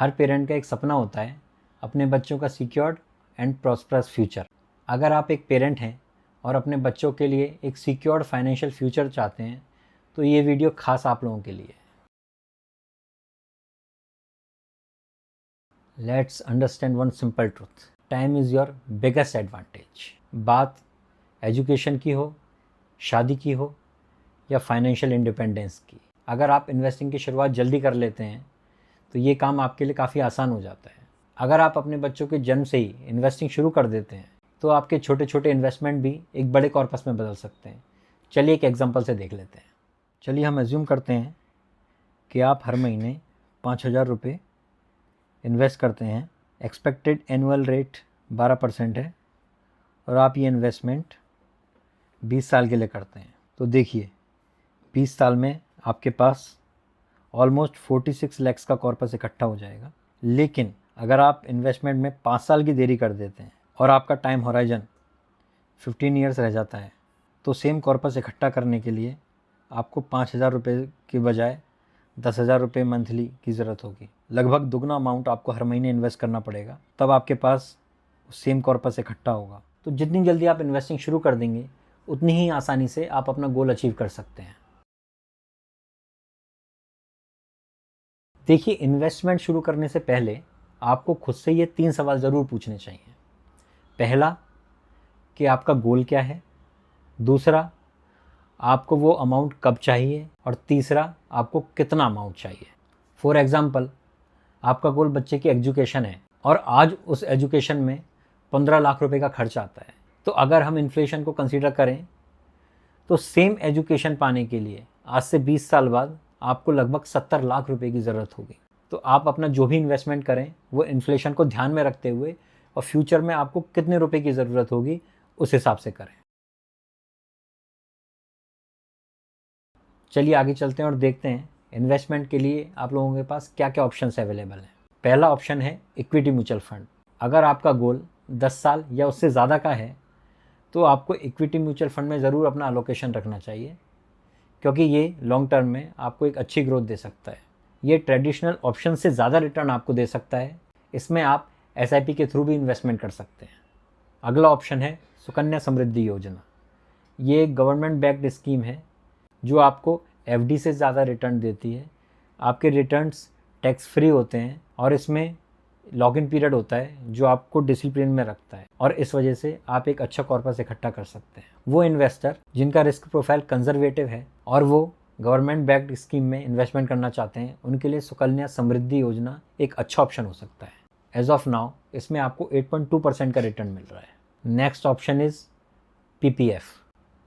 हर parent का एक सपना होता है अपने बच्चों का सिक्योर्ड एंड प्रॉस्परस फ्यूचर। अगर आप एक पेरेंट हैं और अपने बच्चों के लिए एक सिक्योर्ड फाइनेंशियल फ्यूचर चाहते हैं तो ये वीडियो खास आप लोगों के लिए। Let's understand one simple truth, time is your biggest advantage. बात एजुकेशन की हो, शादी की हो या फाइनेंशियल इंडिपेंडेंस की, अगर आप इन्वेस्टिंग की शुरुआत जल्दी कर लेते हैं तो ये काम आपके लिए काफ़ी आसान हो जाता है। अगर आप अपने बच्चों के जन्म से ही इन्वेस्टिंग शुरू कर देते हैं तो आपके छोटे छोटे इन्वेस्टमेंट भी एक बड़े कॉर्पस में बदल सकते हैं। चलिए एक एग्जांपल से देख लेते हैं। चलिए हम एज्यूम करते हैं कि आप हर महीने 5,000 रुपये इन्वेस्ट करते हैं। एक्सपेक्टेड एनुअल रेट 12% है और आप ये इन्वेस्टमेंट 20 साल के लिए करते हैं। तो देखिए 20 साल में आपके पास ऑलमोस्ट 46 लैक्स का कॉर्पस इकट्ठा हो जाएगा। लेकिन अगर आप इन्वेस्टमेंट में 5 साल की देरी कर देते हैं और आपका टाइम होराइजन 15 ईयर्स रह जाता है तो सेम कॉर्पस इकट्ठा करने के लिए आपको 5,000 रुपये के बजाय 10,000 रुपये मंथली की ज़रूरत होगी। लगभग दुगना अमाउंट आपको हर महीने इन्वेस्ट करना पड़ेगा, तब आपके पास सेम कॉर्पस इकट्ठा होगा। तो जितनी जल्दी आप इन्वेस्टिंग शुरू कर देंगे उतनी ही आसानी से आप अपना गोल अचीव कर सकते हैं। देखिए, इन्वेस्टमेंट शुरू करने से पहले आपको खुद से ये 3 सवाल ज़रूर पूछने चाहिए। पहला कि आपका गोल क्या है, दूसरा आपको वो अमाउंट कब चाहिए, और तीसरा आपको कितना अमाउंट चाहिए। फॉर एग्ज़ाम्पल, आपका गोल बच्चे की एजुकेशन है और आज उस एजुकेशन में 15 लाख रुपए का खर्च आता है। तो अगर हम इन्फ्लेशन को कंसीडर करें तो सेम एजुकेशन पाने के लिए आज से 20 साल बाद आपको लगभग 70 लाख रुपए की ज़रूरत होगी। तो आप अपना जो भी इन्वेस्टमेंट करें वो इन्फ्लेशन को ध्यान में रखते हुए और फ्यूचर में आपको कितने रुपए की ज़रूरत होगी उस हिसाब से करें। चलिए आगे चलते हैं और देखते हैं इन्वेस्टमेंट के लिए आप लोगों के पास क्या क्या ऑप्शंस अवेलेबल हैं। पहला ऑप्शन है इक्विटी म्यूचुअल फंड। अगर आपका गोल 10 साल या उससे ज़्यादा का है तो आपको इक्विटी म्यूचुअल फंड में ज़रूर अपना अलोकेशन रखना चाहिए, क्योंकि ये लॉन्ग टर्म में आपको एक अच्छी ग्रोथ दे सकता है। ये ट्रेडिशनल ऑप्शन से ज़्यादा रिटर्न आपको दे सकता है। इसमें आप SIP के थ्रू भी इन्वेस्टमेंट कर सकते हैं। अगला ऑप्शन है सुकन्या समृद्धि योजना। ये एक गवर्नमेंट बैक्ड स्कीम है जो आपको FD से ज़्यादा रिटर्न देती है। आपके रिटर्न्स टैक्स फ्री होते हैं और इसमें लॉगिन पीरियड होता है जो आपको डिसिप्लिन में रखता है, और इस वजह से आप एक अच्छा कॉर्पस इकट्ठा कर सकते हैं। वो इन्वेस्टर जिनका रिस्क प्रोफाइल कंजर्वेटिव है और वो गवर्नमेंट बैक्ड स्कीम में इन्वेस्टमेंट करना चाहते हैं, उनके लिए सुकन्या समृद्धि योजना एक अच्छा ऑप्शन हो सकता है। एज ऑफ नाउ इसमें आपको 8.2% का रिटर्न मिल रहा है। Next option is PPF।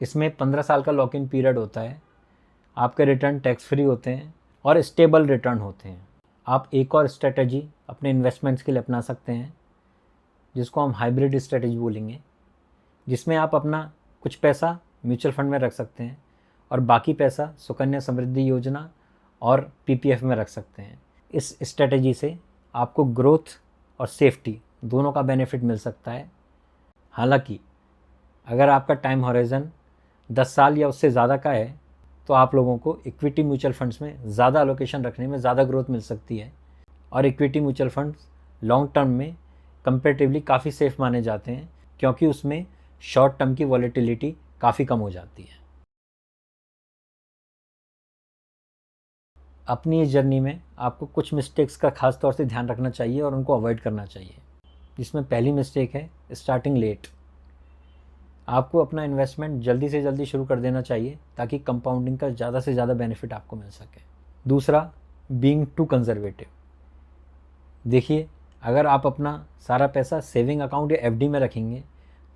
इसमें 15 साल का लॉक इन पीरियड होता है। आपके रिटर्न टैक्स फ्री होते हैं और स्टेबल रिटर्न होते हैं। आप एक और स्ट्रेटजी अपने इन्वेस्टमेंट्स के लिए अपना सकते हैं जिसको हम हाइब्रिड स्ट्रेटजी बोलेंगे, जिसमें आप अपना कुछ पैसा म्यूचुअल फंड में रख सकते हैं और बाकी पैसा सुकन्या समृद्धि योजना और PPF में रख सकते हैं। इस स्ट्रेटजी से आपको ग्रोथ और सेफ्टी दोनों का बेनिफिट मिल सकता है। हालांकि अगर आपका टाइम हॉराइजन 10 साल या उससे ज़्यादा का है तो आप लोगों को इक्विटी म्यूचुअल फंड्स में ज़्यादा अलोकेशन रखने में ज़्यादा ग्रोथ मिल सकती है, और equity mutual funds long term में कंपेरेटिवली काफ़ी सेफ माने जाते हैं क्योंकि उसमें शॉर्ट टर्म की वॉलेटिलिटी काफ़ी कम हो जाती है। अपनी इस जर्नी में आपको कुछ मिस्टेक्स का खास तौर से ध्यान रखना चाहिए और उनको अवॉइड करना चाहिए, जिसमें पहली मिस्टेक है स्टार्टिंग लेट। आपको अपना इन्वेस्टमेंट जल्दी से जल्दी शुरू कर देना चाहिए ताकि कंपाउंडिंग का ज़्यादा से ज़्यादा बेनिफिट आपको मिल सके। दूसरा, बीइंग टू कंजर्वेटिव। देखिए, अगर आप अपना सारा पैसा सेविंग अकाउंट या FD में रखेंगे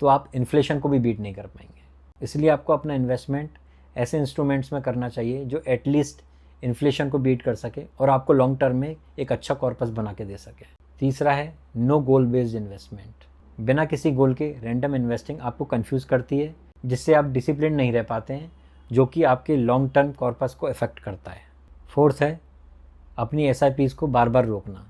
तो आप इन्फ्लेशन को भी बीट नहीं कर पाएंगे। इसलिए आपको अपना इन्वेस्टमेंट ऐसे इंस्ट्रूमेंट्स में करना चाहिए जो एटलीस्ट इन्फ्लेशन को बीट कर सके और आपको लॉन्ग टर्म में एक अच्छा कॉर्पस बना के दे सके। तीसरा है नो गोल बेस्ड इन्वेस्टमेंट। बिना किसी गोल के रैंडम इन्वेस्टिंग आपको कंफ्यूज करती है, जिससे आप डिसिप्लिन नहीं रह पाते हैं, जो कि आपके लॉन्ग टर्म कॉर्पस को इफेक्ट करता है। फोर्थ है अपनी SIPs को बार बार रोकना।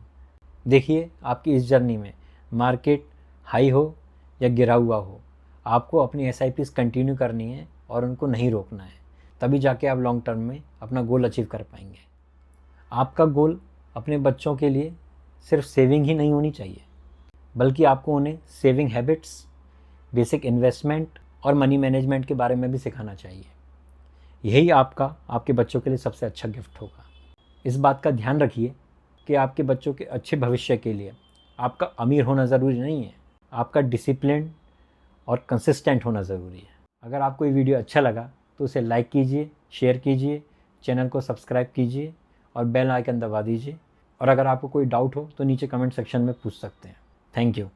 देखिए, आपकी इस जर्नी में मार्केट हाई हो या गिरा हुआ हो, आपको अपनी SIPs कंटिन्यू करनी है और उनको नहीं रोकना है, तभी जाके आप लॉन्ग टर्म में अपना गोल अचीव कर पाएंगे। आपका गोल अपने बच्चों के लिए सिर्फ सेविंग ही नहीं होनी चाहिए, बल्कि आपको उन्हें सेविंग हैबिट्स, बेसिक इन्वेस्टमेंट और मनी मैनेजमेंट के बारे में भी सिखाना चाहिए। यही आपके बच्चों के लिए सबसे अच्छा गिफ्ट होगा। इस बात का ध्यान रखिए कि आपके बच्चों के अच्छे भविष्य के लिए आपका अमीर होना ज़रूरी नहीं है, आपका डिसिप्लिन और कंसिस्टेंट होना ज़रूरी है। अगर आपको ये वीडियो अच्छा लगा तो उसे लाइक कीजिए, शेयर कीजिए, चैनल को सब्सक्राइब कीजिए और बेल आइकन दबा दीजिए। और अगर आपको कोई डाउट हो तो नीचे कमेंट सेक्शन में पूछ सकते हैं। Thank you.